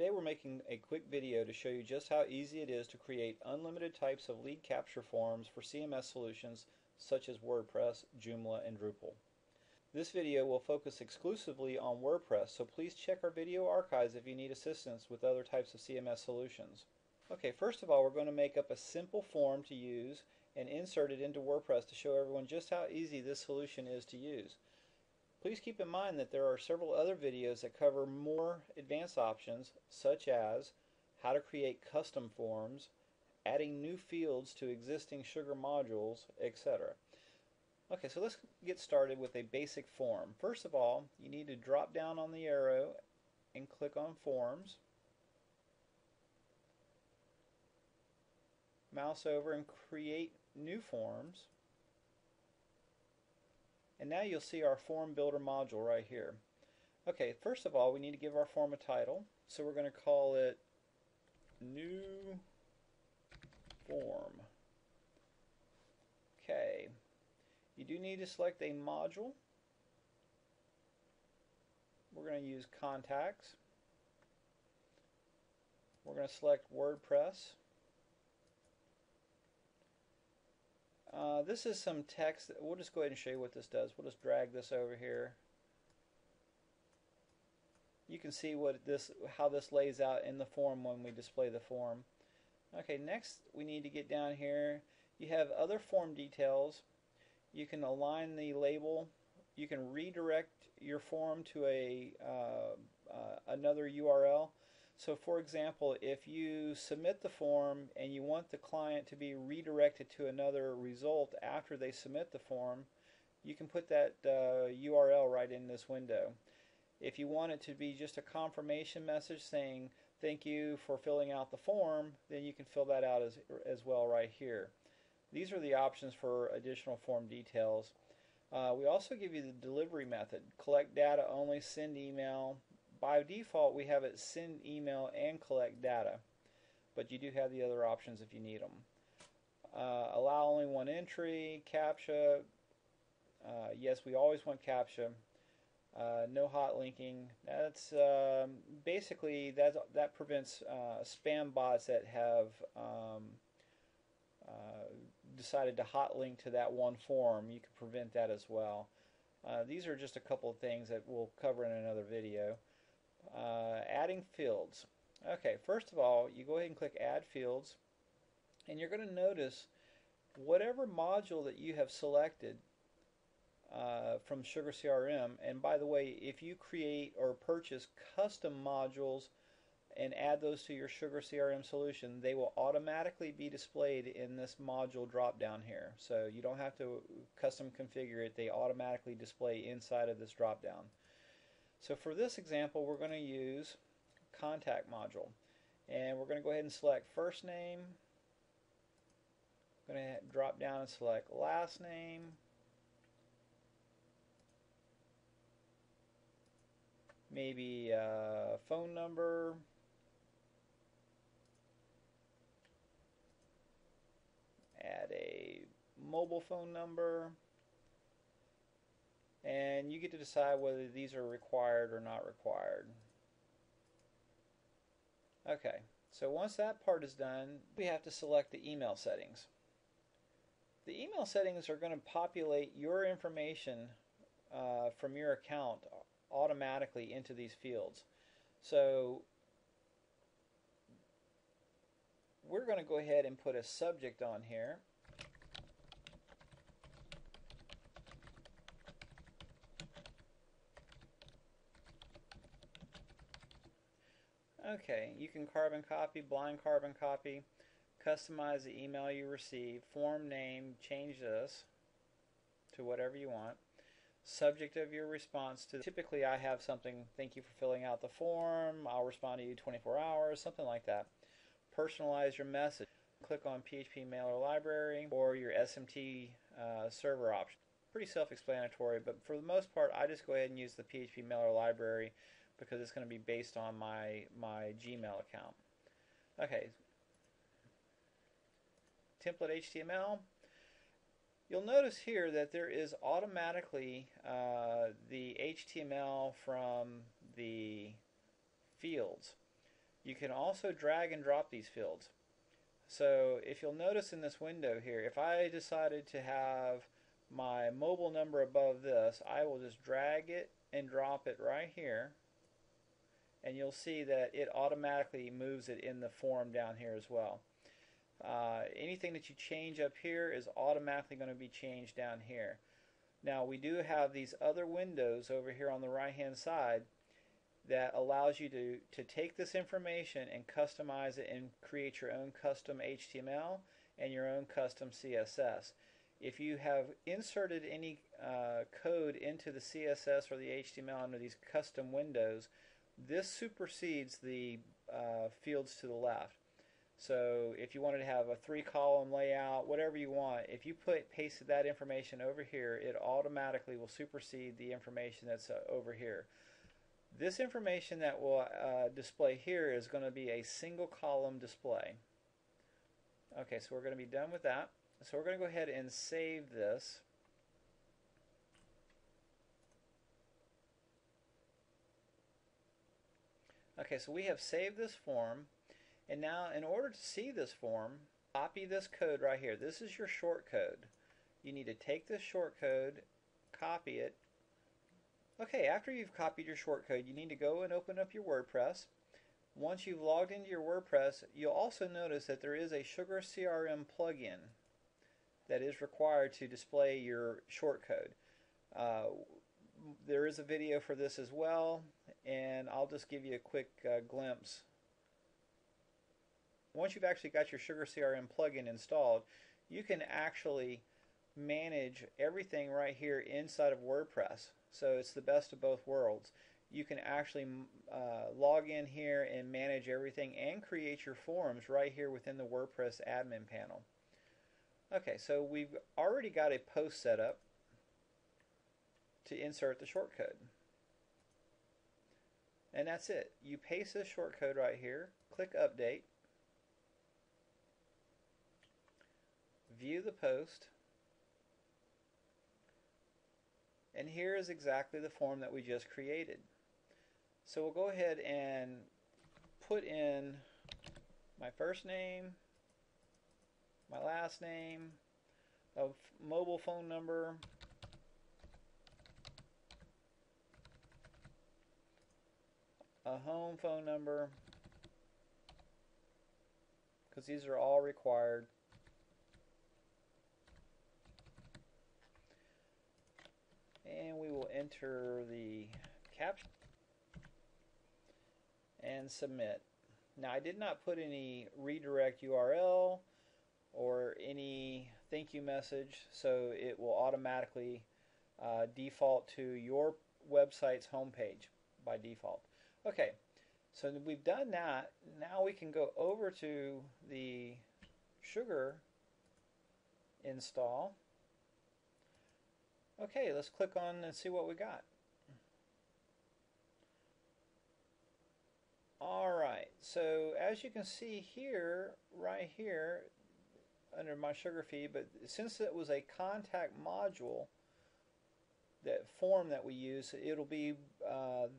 Today we're making a quick video to show you just how easy it is to create unlimited types of lead capture forms for CMS solutions such as WordPress, Joomla, and Drupal. This video will focus exclusively on WordPress, so please check our video archives if you need assistance with other types of CMS solutions. Okay, first of all, we're going to make up a simple form to use and insert it into WordPress to show everyone just how easy this solution is to use. Please keep in mind that there are several other videos that cover more advanced options, such as how to create custom forms, adding new fields to existing Sugar modules, etc. Okay, so let's get started with a basic form. First of all, you need to drop down on the arrow and click on Forms. Mouse over and create new forms. And now you'll see our Form Builder module right here. Okay, first of all, we need to give our form a title. So we're going to call it New Form. Okay. You do need to select a module. We're going to use Contacts. We're going to select WordPress. This is some text. We'll just go ahead and show you what this does. We'll just drag this over here. You can see how this lays out in the form when we display the form. Okay, next we need to get down here. You have other form details. You can align the label. You can redirect your form to another URL. So for example, if you submit the form and you want the client to be redirected to another result after they submit the form, you can put that URL right in this window. If you want it to be just a confirmation message saying thank you for filling out the form, then you can fill that out as well right here. These are the options for additional form details. We also give you the delivery method: collect data only, send email. By default, we have it send email and collect data, but you do have the other options if you need them. Allow only one entry, CAPTCHA. Yes, we always want CAPTCHA. No hot linking. That's basically that prevents spam bots that have decided to hot link to that one form. You can prevent that as well. These are just a couple of things that we'll cover in another video. Adding fields. Okay, first of all, you go ahead and click Add Fields, and you're going to notice whatever module that you have selected from SugarCRM. And by the way, if you create or purchase custom modules and add those to your SugarCRM solution, they will automatically be displayed in this module drop down here. So you don't have to custom configure it. They automatically display inside of this drop down. So for this example, we're going to use Contact module, and we're going to go ahead and select first name. I'm going to drop down and select last name. Maybe phone number. Add a mobile phone number. And you get to decide whether these are required or not required. Okay, so once that part is done, we have to select the email settings. The email settings are going to populate your information from your account automatically into these fields. So we're going to go ahead and put a subject on here. Okay, you can carbon copy, blind carbon copy, customize the email you receive, form name, change this to whatever you want. Subject of your response to, typically I have something, thank you for filling out the form, I'll respond to you 24 hours, something like that. Personalize your message. Click on PHP mailer library or your SMT server option. Pretty self-explanatory, but for the most part I just go ahead and use the PHP mailer library because it's going to be based on my Gmail account. Okay, template HTML. You'll notice here that there is automatically the HTML from the fields. You can also drag and drop these fields. So if you'll notice in this window here, if I decided to have my mobile number above this, I will just drag it and drop it right here, and you'll see that it automatically moves it in the form down here as well. Anything that you change up here is automatically going to be changed down here. Now we do have these other windows over here on the right hand side that allows you to take this information and customize it and create your own custom HTML and your own custom CSS. If you have inserted any code into the CSS or the HTML under these custom windows, this supersedes the fields to the left. So if you wanted to have a 3-column layout, whatever you want, if you pasted that information over here, it automatically will supersede the information that's over here. This information that will display here is going to be a single column display. Okay, so we're going to be done with that. So we're going to go ahead and save this. Okay, so we have saved this form, and now in order to see this form, copy this code right here. This is your shortcode. You need to take this shortcode, copy it. Okay, after you've copied your shortcode, you need to go and open up your WordPress. Once you've logged into your WordPress, you'll also notice that there is a SugarCRM Plugin that is required to display your shortcode. There is a video for this as well, and I'll just give you a quick glimpse. Once you've actually got your SugarCRM plugin installed, you can actually manage everything right here inside of WordPress. So it's the best of both worlds. You can actually log in here and manage everything and create your forms right here within the WordPress admin panel. Okay, so we've already got a post set up to insert the shortcode. And that's it. You paste this shortcode right here, click update, view the post, and here is exactly the form that we just created. So we'll go ahead and put in my first name, my last name, a mobile phone number, a home phone number, because these are all required. And we will enter the caption and submit. Now I did not put any redirect URL or any thank you message, so it will automatically default to your website's homepage by default. Okay, so we've done that. Now we can go over to the Sugar install. Okay, let's click on and see what we got. Alright, so as you can see here, right here, under my Sugar feed, but since it was a contact module, that form that we use, it'll be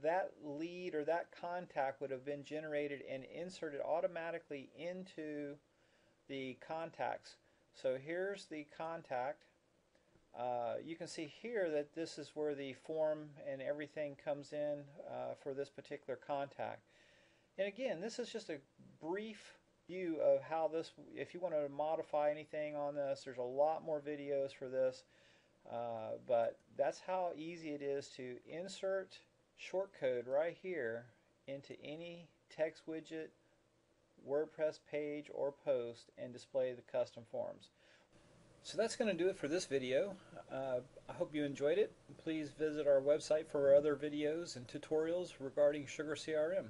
that lead or that contact would have been generated and inserted automatically into the contacts. So here's the contact. You can see here that this is where the form and everything comes in for this particular contact. And again, this is just a brief view of how this, if you want to modify anything on this, there's a lot more videos for this, but that's how easy it is to insert shortcode right here into any text widget, WordPress page or post and display the custom forms. So that's going to do it for this video. I hope you enjoyed it. Please visit our website for other videos and tutorials regarding SugarCRM.